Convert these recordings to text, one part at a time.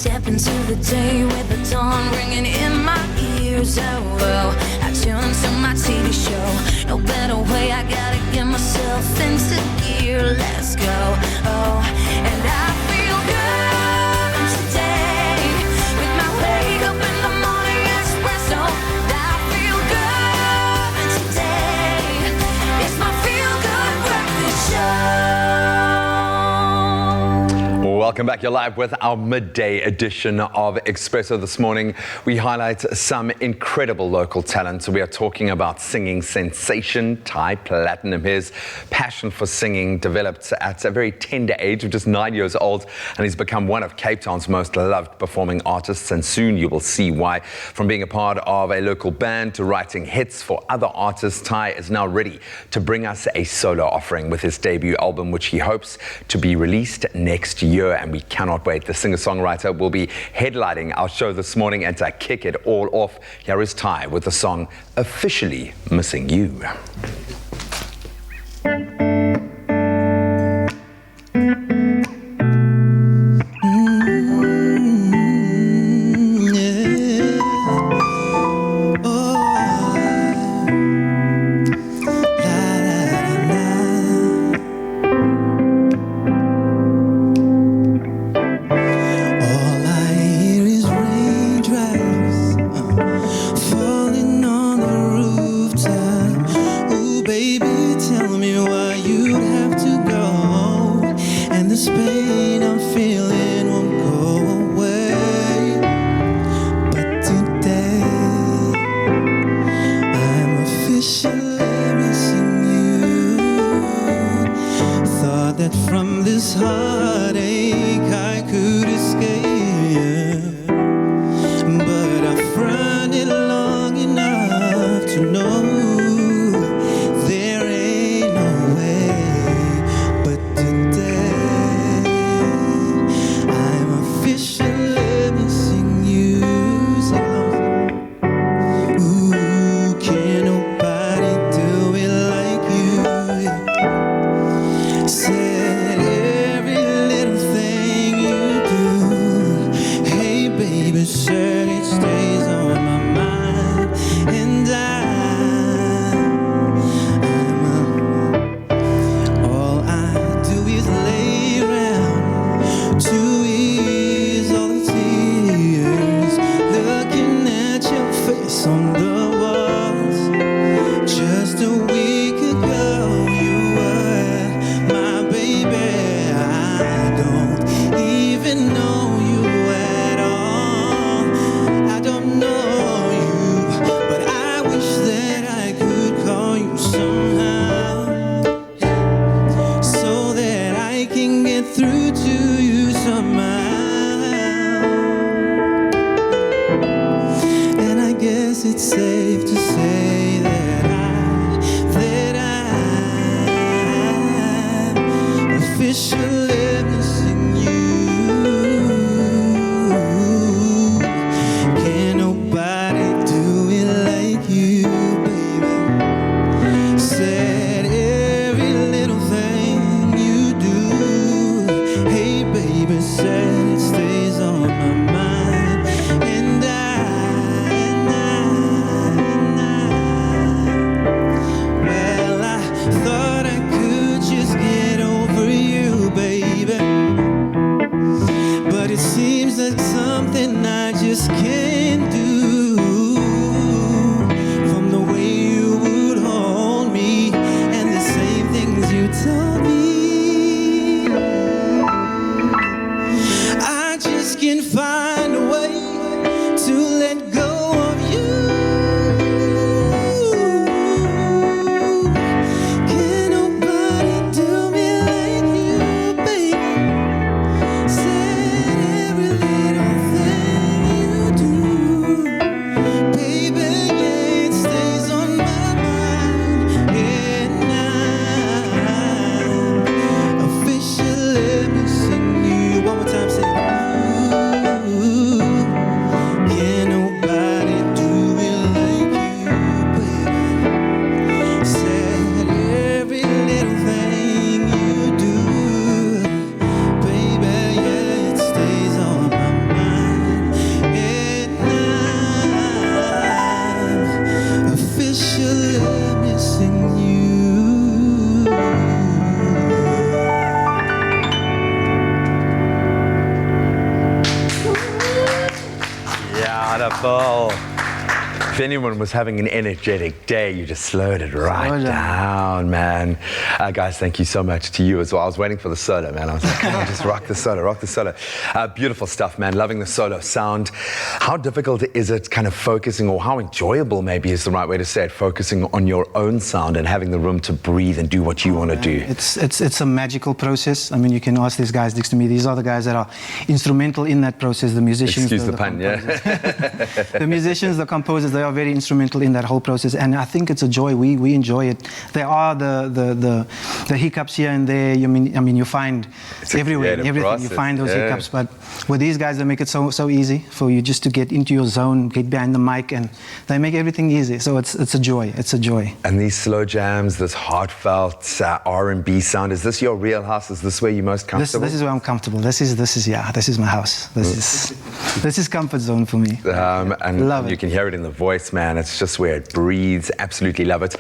step into the day with the dawn ringing in my ears. Oh, well, I tune to my TV show. No better way, I gotta get myself into gear. Let's go. Oh, and I feel good today with my wake up in the morning espresso. I feel good today. It's my feel good breakfast show. Welcome back. You're live with our midday edition of Expresso. This morning, we highlight some incredible local talent. We are talking about singing sensation Ty Platinum. His passion for singing developed at a very tender age of just 9 years old, and he's become one of Cape Town's most loved performing artists, and soon you will see why. From being a part of a local band to writing hits for other artists, Ty is now ready to bring us a solo offering with his debut album, which he hopes to be released next year. And we cannot wait. The singer-songwriter will be headlining our show this morning, and to kick it all off, here is Ty with the song Officially Missing You. It's safe to say that I'm officially missing you. Can't nobody do it like you, baby. Said every little thing you do. Hey, baby, said it stays on my mind. And it seems like something I just can't do. From the way you would hold me and the same things you told me, I just can't find a way to let go of you. Can nobody do me like you, baby? Beautiful. If anyone was having an energetic day, you just slowed it right down, man. Guys, thank you so much to you as well. I was waiting for the solo, man. I was like, come on, just rock the solo, rock the solo. Beautiful stuff, man. Loving the solo sound. How difficult is it kind of focusing, or how enjoyable maybe is the right way to say it, focusing on your own sound and having the room to breathe and do what you want to do? It's a magical process. I mean, you can ask these guys next to me. These are the guys that are instrumental in that process, the musicians. Excuse the pun, yeah. The musicians, the composers, they are very instrumental in that whole process, and I think it's a joy. We enjoy it. There are the hiccups here and there. I mean, you find everywhere, everything. Process. You find those hiccups, but with these guys, they make it so easy for you just to get into your zone, get behind the mic, and they make everything easy. So it's a joy. It's a joy. And these slow jams, this heartfelt R&B sound. Is this your real house? Is this where you're most comfortable? This is where I'm comfortable. This is my house. This is comfort zone for me. And love you can hear it in the voice, man. It's just where it breathes. Absolutely love it.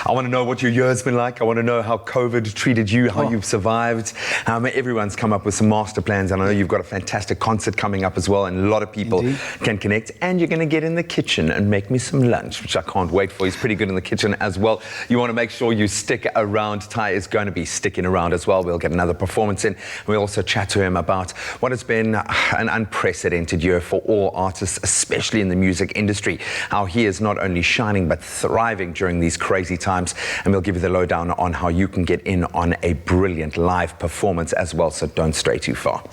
I want to know what your year's been like. I want to know how COVID treated you, how you've survived. Everyone's come up with some master plans, and I know you've got a fantastic concert coming up as well, and a lot of people can connect. And you're going to get in the kitchen and make me some lunch, which I can't wait for. He's pretty good in the kitchen as well. You want to make sure you stick around. Ty is going to be sticking around as well. We'll get another performance in. We'll also chat to him about what has been an unprecedented year for all artists, especially in the music industry. How he is not only shining but thriving during these crazy times, and we'll give you the lowdown on how you can get in on a brilliant live performance as well, so don't stray too far.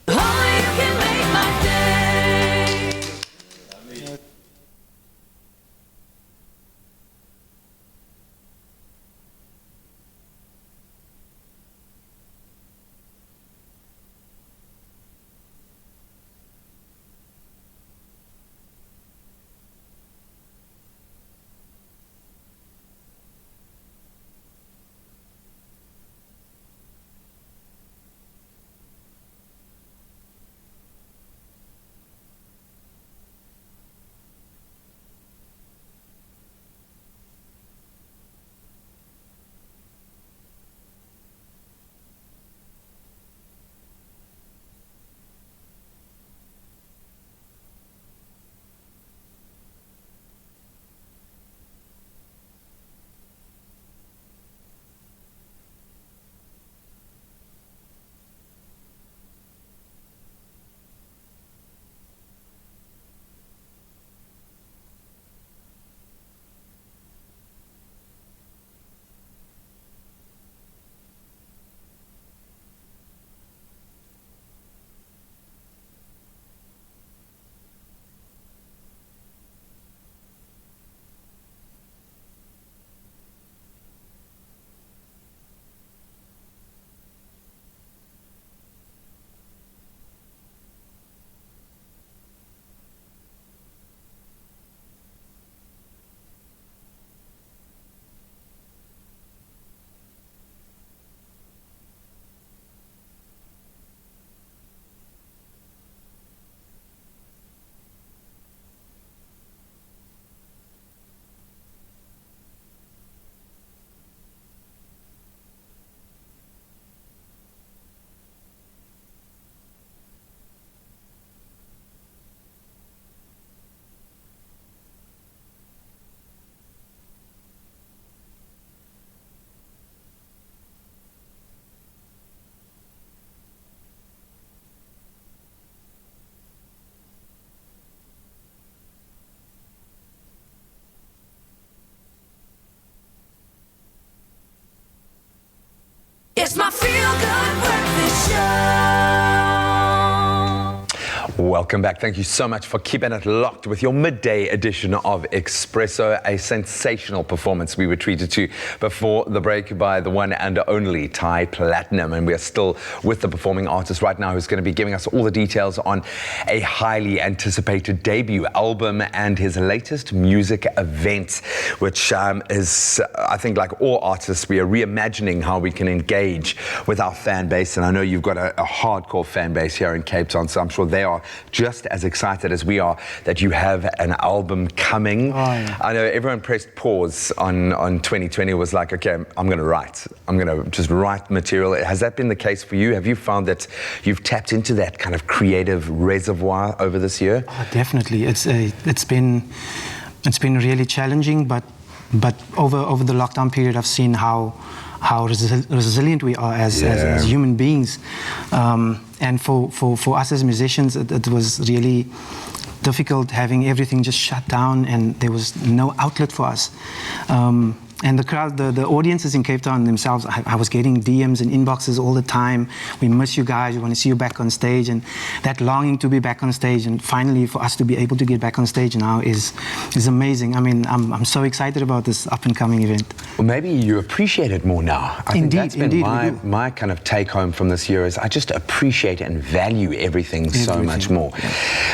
Only you can make my day. It's my feel-good breakfast show. Welcome back. Thank you so much for keeping it locked with your midday edition of Expresso, a sensational performance we were treated to before the break by the one and only Ty Platinum. And we are still with the performing artist right now, who's going to be giving us all the details on a highly anticipated debut album and his latest music event, which is, I think, like all artists, we are reimagining how we can engage with our fan base. And I know you've got a hardcore fan base here in Cape Town, so I'm sure they are just as excited as we are that you have an album coming. Oh, yeah. I know everyone pressed pause on 2020, was like, okay, I'm going to write. I'm going to just write material. Has that been the case for you? Have you found that you've tapped into that kind of creative reservoir over this year? Oh, definitely. It's been really challenging, but over the lockdown period, I've seen how resilient we are as human beings, and for us as musicians, it was really difficult having everything just shut down and there was no outlet for us. And the crowd, the audiences in Cape Town themselves, I was getting DMs and inboxes all the time. We miss you guys, we want to see you back on stage, and that longing to be back on stage, and finally for us to be able to get back on stage now is amazing. I mean, I'm so excited about this up and coming event. Well, maybe you appreciate it more now. I think that's been my kind of take home from this year is I just appreciate and value everything so much more. Yeah.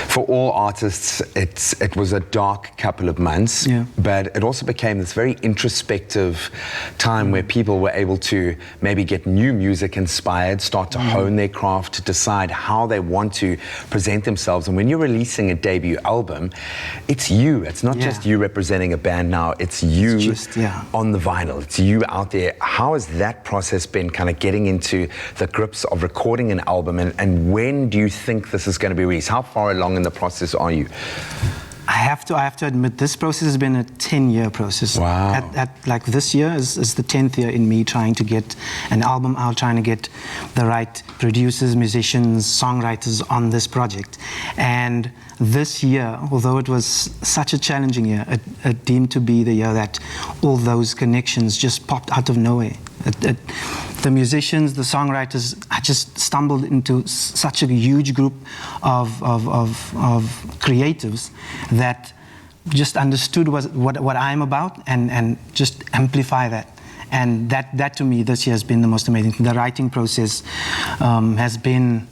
For all artists, it was a dark couple of months, but it also became this very introspective time where people were able to maybe get new music inspired, start to hone their craft, to decide how they want to present themselves. And when you're releasing a debut album, it's you. It's not just you representing a band now, it's you on the vinyl. It's you out there. How has that process been, kind of getting into the grips of recording an album, and when do you think this is going to be released? How far along in the process are you? I have to admit, this process has been a 10-year process. Wow. Like this year is the 10th year in me trying to get an album out, trying to get the right producers, musicians, songwriters on this project. And this year, although it was such a challenging year, it deemed to be the year that all those connections just popped out of nowhere. The musicians, the songwriters, I just stumbled into such a huge group of creatives that just understood what I'm about and just amplify that. And that to me this year has been the most amazing thing. The writing process has been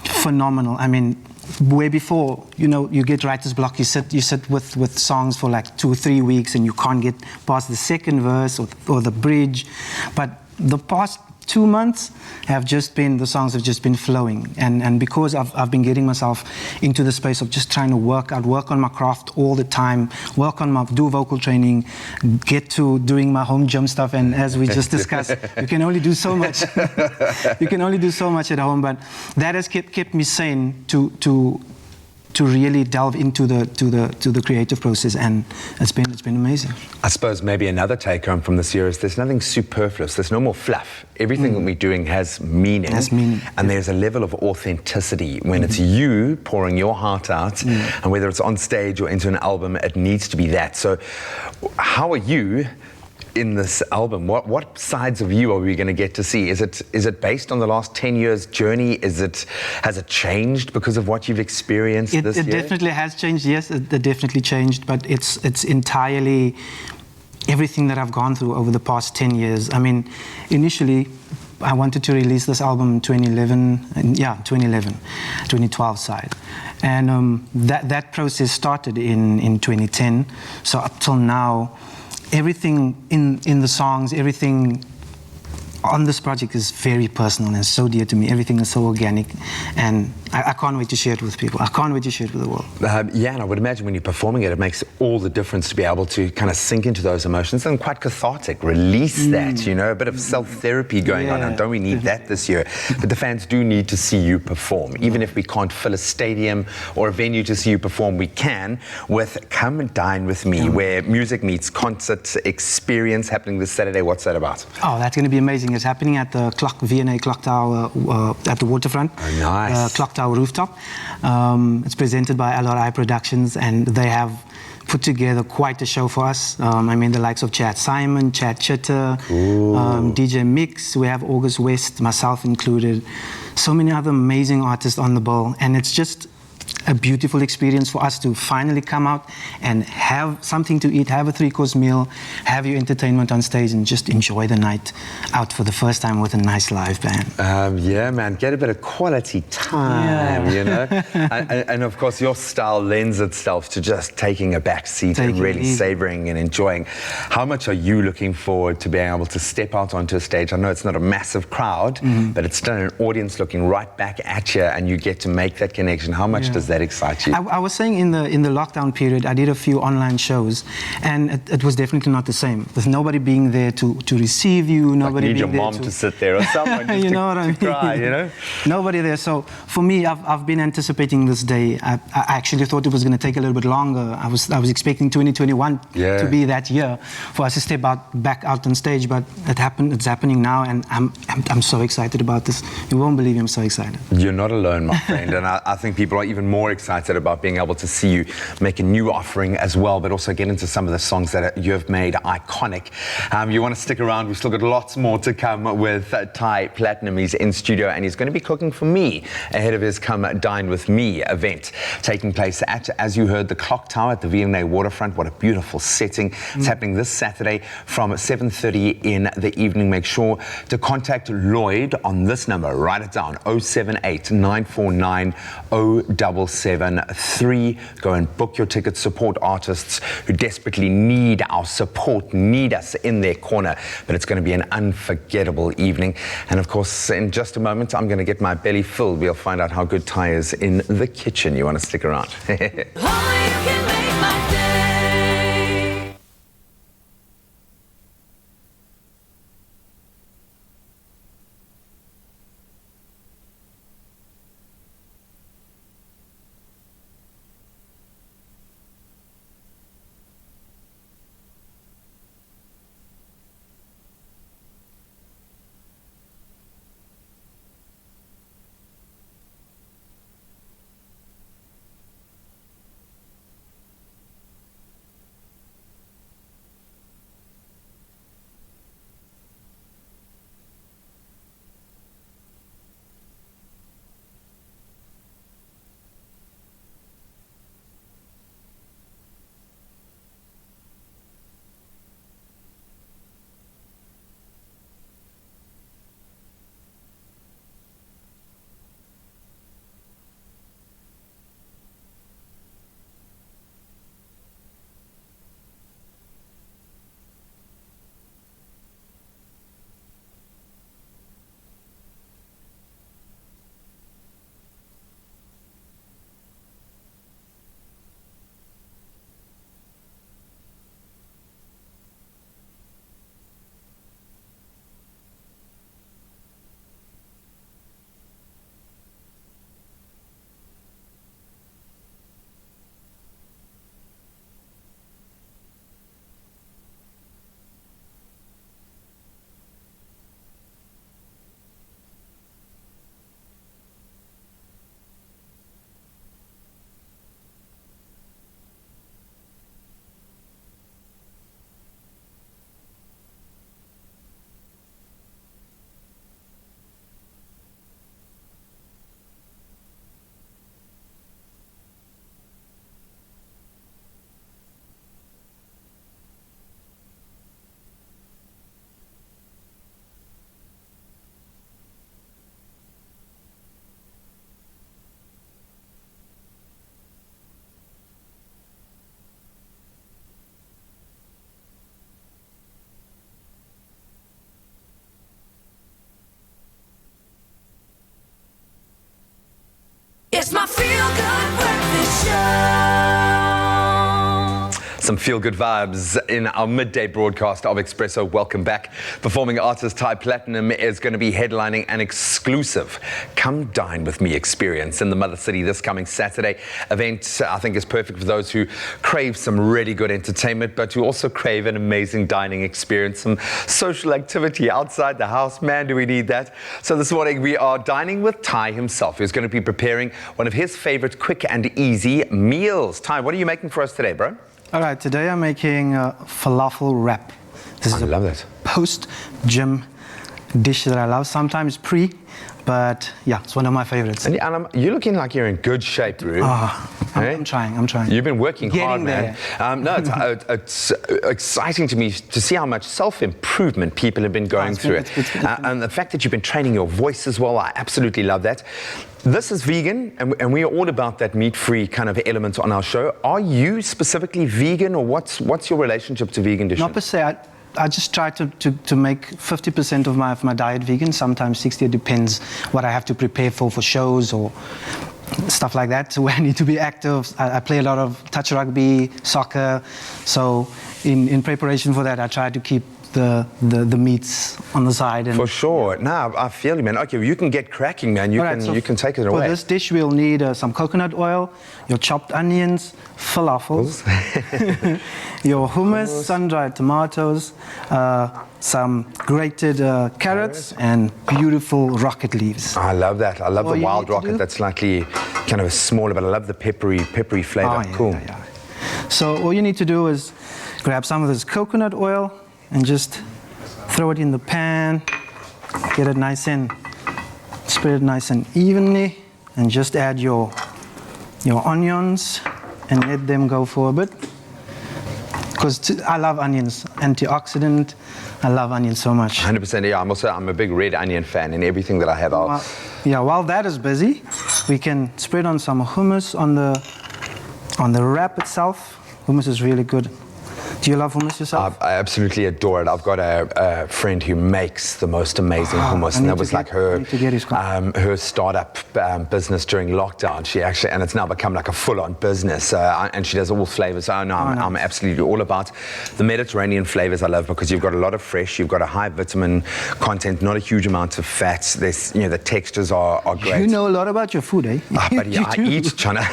phenomenal. I mean, way before, you get writer's block, you sit with songs for like 2 or 3 weeks and you can't get past the second verse or the bridge. But the past 2 months the songs have just been flowing, and because I've been getting myself into the space of just trying to work on my craft all the time, do vocal training, get to doing my home gym stuff, and as we just discussed, you can only do so much. You can only do so much at home, but that has kept me sane to really delve into the creative process, and it's been amazing. I suppose maybe another take home from this year is there's nothing superfluous. There's no more fluff. Everything that we're doing has meaning. And there's a level of authenticity when it's you pouring your heart out, and whether it's on stage or into an album, it needs to be that. So how are you in this album? What sides of you are we going to get to see? Is it based on the last 10 years journey? Has it changed because of what you've experienced this year? It definitely has changed, yes, it definitely changed, but it's entirely everything that I've gone through over the past 10 years. I mean, initially I wanted to release this album in 2012 side. And that process started in 2010. So up till now, everything in the songs, everything on this project is very personal and so dear to me. Everything is so organic, and I can't wait to share it with people. I can't wait to share it with the world. And I would imagine when you're performing it, it makes all the difference to be able to kind of sink into those emotions and quite cathartic, release that, a bit of self-therapy going on. And don't we need that this year? But the fans do need to see you perform. Even if we can't fill a stadium or a venue to see you perform, we can with Come and Dine With Me, where music meets concert experience happening this Saturday. What's that about? Oh, that's going to be amazing. It's happening at the V&A Clock Tower at the waterfront. Oh, nice. Clock Tower rooftop. It's presented by LRI Productions, and they have put together quite a show for us. I mean, the likes of Chad Simon, Chad Chitter, DJ Mix, we have August West, myself included, so many other amazing artists on the bill, and it's just a beautiful experience for us to finally come out and have something to eat, have a 3-course meal, have your entertainment on stage, and just enjoy the night out for the first time with a nice live band. Yeah, man, get a bit of quality time, you know? and of course, your style lends itself to just taking a back seat and really savoring and enjoying. How much are you looking forward to being able to step out onto a stage? I know it's not a massive crowd, but it's still an audience looking right back at you, and you get to make that connection. How much does that excite you? I was saying in the lockdown period, I did a few online shows, and it was definitely not the same. With nobody being there to receive you, nobody like, need being your mom to sit there or someone just you know what I mean? Cry, you know? Nobody there. So for me, I've been anticipating this day. I actually thought it was going to take a little bit longer. I was expecting 2021 to be that year for us to step back out on stage, but it happened. It's happening now, and I'm so excited about this. You won't believe I'm so excited. You're not alone, my friend, and I think people are even more excited about being able to see you make a new offering as well, but also get into some of the songs that you have made iconic. You want to stick around? We've still got lots more to come with Ty Platinum. He's in studio, and he's going to be cooking for me ahead of his Come Dine With Me event taking place at, as you heard, the Clock Tower at the V&A Waterfront. What a beautiful setting. It's happening this Saturday from 7:30 in the evening. Make sure to contact Lloyd on this number. Write it down, 078 949 0773. Go and book your tickets. Support artists who desperately need our support, need us in their corner. But it's going to be an unforgettable evening. And of course, in just a moment, I'm going to get my belly filled. We'll find out how good Ty is in the kitchen. You want to stick around. Only you can make my day. It's my feel-good breakfast show. Some feel-good vibes in our midday broadcast of Expresso. Welcome back. Performing artist Ty Platinum is going to be headlining an exclusive Come Dine With Me experience in the Mother City this coming Saturday. Event, I think, is perfect for those who crave some really good entertainment, but who also crave an amazing dining experience, some social activity outside the house. Man, do we need that. So this morning we are dining with Ty himself, who's going to be preparing one of his favorite quick and easy meals. Ty, what are you making for us today, bro? All right, today I'm making a falafel wrap. This is I love it. Post-gym dish that I love. Sometimes pre, but yeah, it's one of my favorites. And you're looking like you're in good shape, Roo. I'm trying. You've been working hard, Getting there. man. No, it's exciting to me to see how much self-improvement people have been going through it. And the fact that you've been training your voice as well, I absolutely love that. This is vegan, and we are all about that meat-free kind of element on our show. Are you specifically vegan, or what's your relationship to vegan dishes? Not per se. I just try to make 50% of my diet vegan, sometimes 60. It depends what I have to prepare for shows or stuff like that. So where I need to be active, I play a lot of touch rugby, soccer. So in preparation for that, I try to keep the meats on the side. And for sure. No, I feel you, man. Okay, you can get cracking, man. You can take it away. For this dish, we'll need some coconut oil, your chopped onions, falafels, your hummus, sun-dried tomatoes, some grated carrots, and beautiful rocket leaves. I love that. I love the wild rocket. That's slightly kind of smaller, but I love the peppery flavor. Oh, yeah, cool. Yeah. So all you need to do is grab some of this coconut oil and just throw it in the pan, get it nice and spread it nice and evenly, and just add your onions and let them go for a bit. Because I love onions, antioxidant. I love onions so much. 100%. Yeah, I'm a big red onion fan in everything that I have. While that is busy, we can spread on some hummus on the wrap itself. Hummus is really good. Do you love hummus yourself? I absolutely adore it. I've got a friend who makes the most amazing hummus, and that was like her startup business during lockdown. She actually, and it's now become like a full-on business, and she does all flavors. I'm absolutely all about the Mediterranean flavors. I love because you've got a lot of fresh, you've got a high vitamin content, not a huge amount of fats. There's, the textures are great. You know a lot about your food, eh? Buddy, I eat, Chana.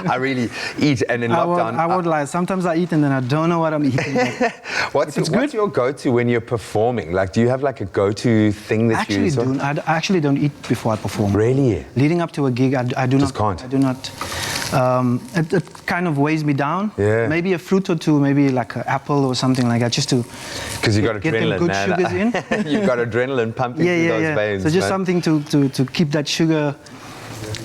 I really eat, and in lockdown, I won't lie. Sometimes I eat and then I don't know what I'm eating. What's your go-to when you're performing? Like, do you have like a go-to thing that you do? I actually don't eat before I perform. Really? Leading up to a gig, I do just not. Can't. I do not. It kind of weighs me down. Yeah. Maybe a fruit or two, maybe like an apple or something like that, just to because you got get adrenaline, them good sugars in. You've got adrenaline pumping through those veins. So just something to keep that sugar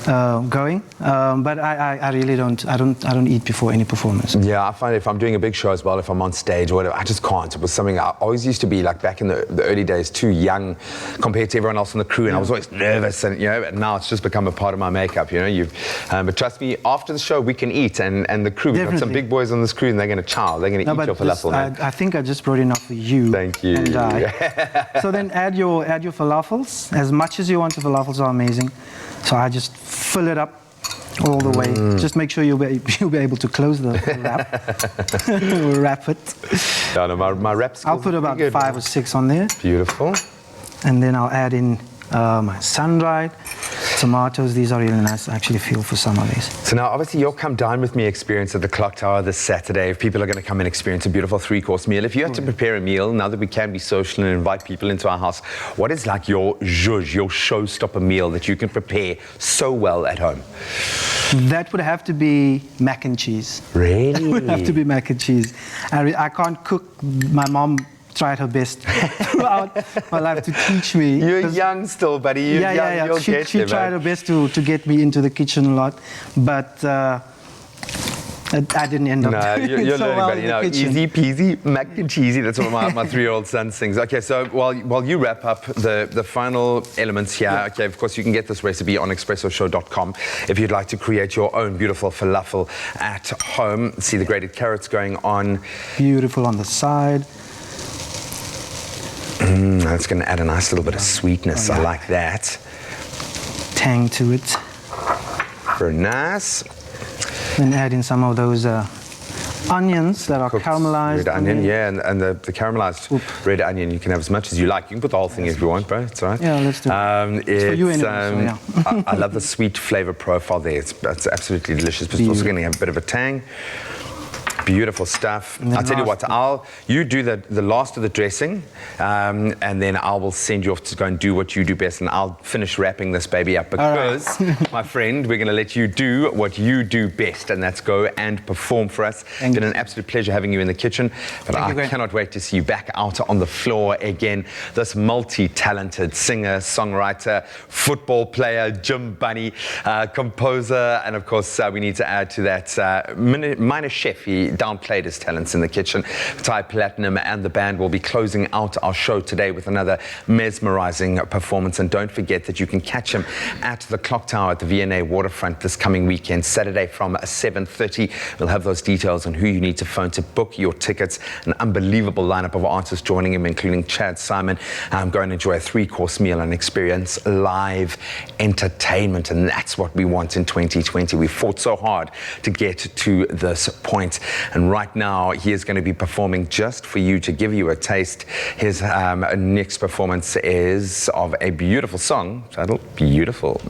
going, but I really don't eat before any performance. Yeah, I find if I'm doing a big show as well, if I'm on stage or whatever, I just can't. It was something I always used to be like back in the early days, too young compared to everyone else on the and I was always nervous, and and now it's just become a part of my makeup. But trust me, after the show we can eat, and the crew. We've got some big boys on this crew, and they're going to chow. They're going to eat your falafel. I think I just brought enough for you. Thank you. And, so then add your falafels as much as you want. The falafels are amazing. So I just fill it up all the way. Just make sure you'll be able to close the wrap. Wrap it. Yeah, no, my wraps. I'll put about 5 or 6 on there. Beautiful. And then I'll add in my sun-dried tomatoes. These are really nice. I actually feel for some of these. So now, obviously, your Come Dine With Me experience at the Clock Tower this Saturday. If people are going to come and experience a beautiful 3-course meal, if you had to prepare a meal, now that we can be social and invite people into our house, what is like your zhuzh, your showstopper meal that you can prepare so well at home? That would have to be mac and cheese. Really? It would have to be mac and cheese. I can't cook. My mom tried her best throughout my life to teach me. You're young still, buddy. You're young. You'll get she there, tried her best to get me into the kitchen a lot, but I didn't end up doing you're so learning, well in the kitchen. Easy peasy, mac and cheesy. That's what my 3-year-old son sings. Okay, so while you wrap up the final elements here, okay, of course you can get this recipe on expressoshow.com if you'd like to create your own beautiful falafel at home. See the grated carrots going on. Beautiful on the side. That's going to add a nice little bit of sweetness. I like that. Tang to it. Very nice. Then add in some of those onions that are Cooked caramelized. Red onion, and the caramelized red onion, you can have as much as you like. You can put the whole thing if you want, bro. It's all right. Yeah, let's do it. It's for you anyway, I love the sweet flavor profile there. It's absolutely delicious, but it's also going to have a bit of a tang. Beautiful stuff. And then I'll tell you last- what, you do the last of the dressing, and then I will send you off to go and do what you do best, and I'll finish wrapping this baby up because, my friend, we're going to let you do what you do best, and that's go and perform for us. It's been an absolute pleasure having you in the kitchen, but Thank you, I Greg. cannot wait to see you back out on the floor again. This multi-talented singer, songwriter, football player, gym bunny, composer, and of course, we need to add to that minor chef. He downplayed his talents in the kitchen. Ty Platinum and the band will be closing out our show today with another mesmerizing performance. And don't forget that you can catch him at the Clock Tower at the V&A Waterfront this coming weekend, Saturday from 7:30. We'll have those details on who you need to phone to book your tickets. An unbelievable lineup of artists joining him, including Chad Simon. Go and enjoy a 3-course meal and experience live entertainment. And that's what we want in 2020. We fought so hard to get to this point. And right now, he is going to be performing just for you to give you a taste. His next performance is of a beautiful song titled Beautiful.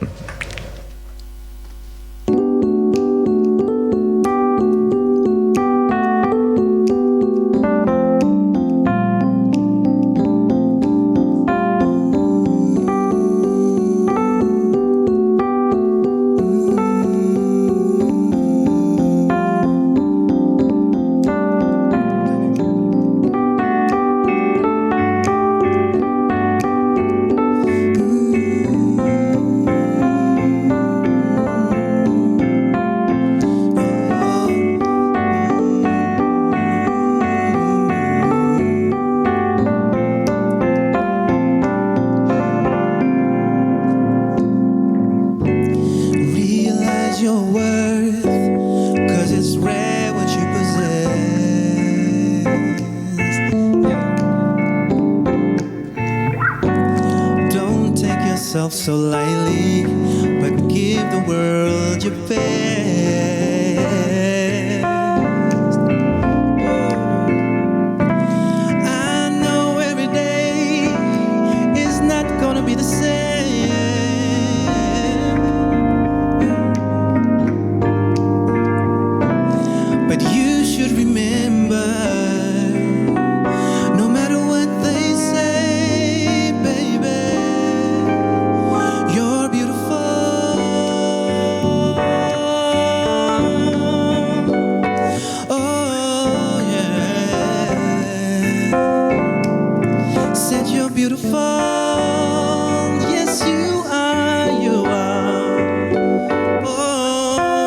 Realize your worth, 'cause it's rare what you possess. Don't take yourself so lightly, but give the world your best. I know every day is not gonna be the same. But you should remember, no matter what they say, baby, you're beautiful. Oh, yeah. Said you're beautiful. Yes, you are, you are. Oh,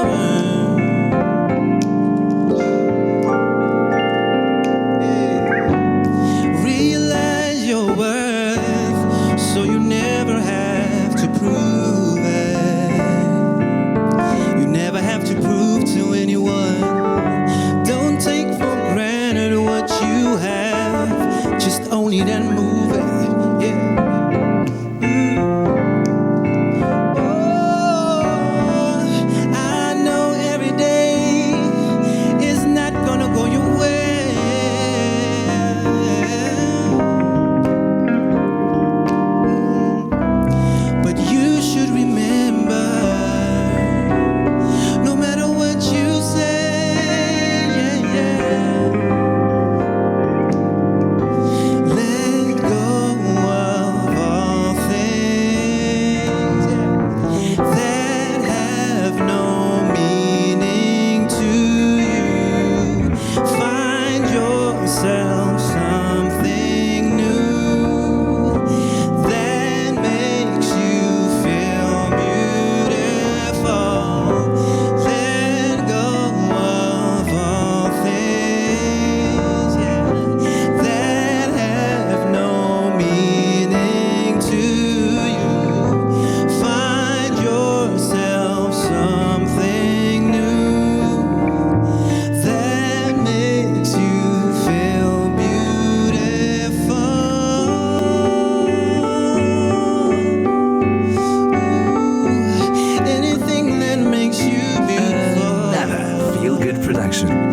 realize your worth, so you never have to prove it. You never have to prove to anyone. Don't take for granted what you have. Just own it and move it. Yeah. Oh, I know every day is not gonna go your way. But you should remember, no matter what you say, yeah, yeah, let go of all things that have no meaning to you. Find yourself something new that makes you feel beautiful. Let go of all things that have no meaning to you. Find yourself something new that makes you feel beautiful. Ooh, anything that makes you beautiful. Another feel-good production.